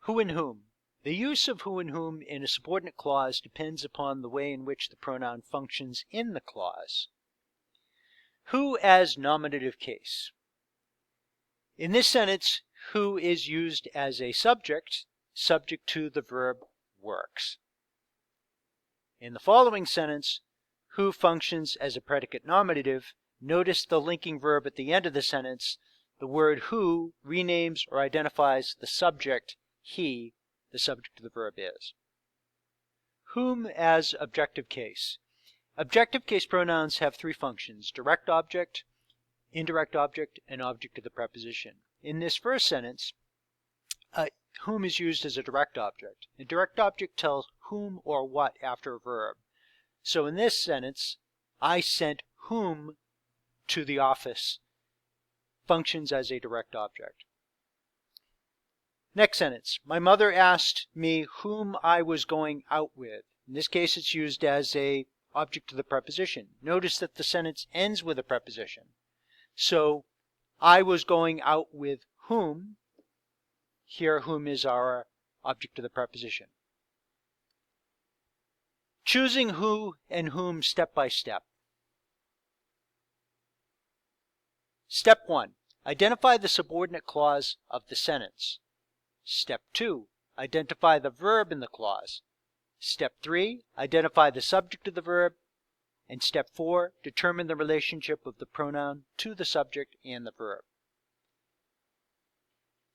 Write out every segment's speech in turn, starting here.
Who and whom. The use of who and whom in a subordinate clause depends upon the way in which the pronoun functions in the clause. Who as nominative case. In this sentence, who is used as a subject, subject to the verb works. In the following sentence, who functions as a predicate nominative. Notice the linking verb at the end of the sentence. The word who renames or identifies the subject, he, the subject of the verb is. Whom as objective case. Objective case pronouns have three functions: direct object, indirect object, and object of the preposition. In this first sentence, whom is used as a direct object. A direct object tells whom or what after a verb. So in this sentence, I sent whom to the office functions as a direct object. Next sentence, my mother asked me whom I was going out with. In this case, it's used as a object of the preposition. Notice that the sentence ends with a preposition. So I was going out with whom. Here, whom is our object of the preposition. Choosing who and whom step by step. Step 1. Identify the subordinate clause of the sentence. Step 2. Identify the verb in the clause. Step 3. Identify the subject of the verb. And step 4. Determine the relationship of the pronoun to the subject and the verb.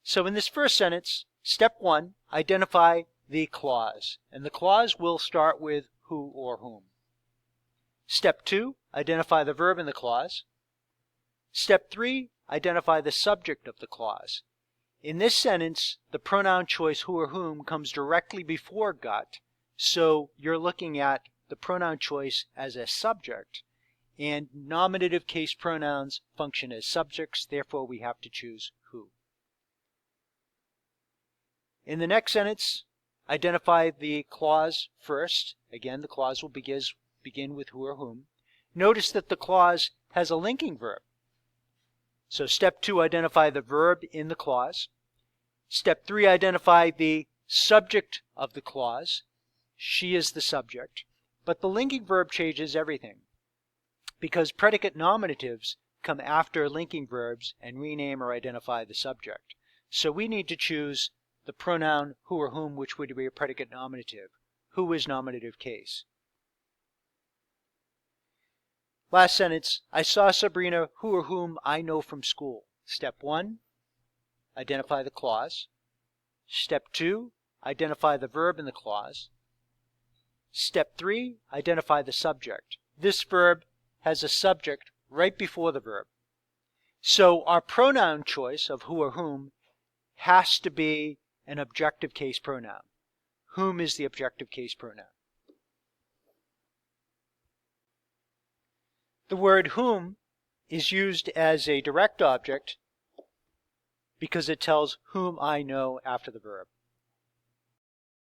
So in this first sentence, step 1, identify the clause. And the clause will start with who or whom. Step 2, identify the verb in the clause. Step 3, identify the subject of the clause. In this sentence, the pronoun choice who or whom comes directly before got, so you're looking at the pronoun choice as a subject, and nominative case pronouns function as subjects, therefore we have to choose who. In the next sentence, identify the clause first. Again, the clause will begin with who or whom. Notice that the clause has a linking verb. So step 2, identify the verb in the clause. Step 3, identify the subject of the clause. She is the subject. But the linking verb changes everything, because predicate nominatives come after linking verbs and rename or identify the subject. So we need to choose the pronoun who or whom, which would be a predicate nominative. Who is nominative case. Last sentence, I saw Sabrina, who or whom I know from school. Step 1, identify the clause. Step 2, identify the verb in the clause. Step 3, identify the subject. This verb has a subject right before the verb. So our pronoun choice of who or whom has to be an objective case pronoun. Whom is the objective case pronoun. The word whom is used as a direct object because it tells whom I know after the verb.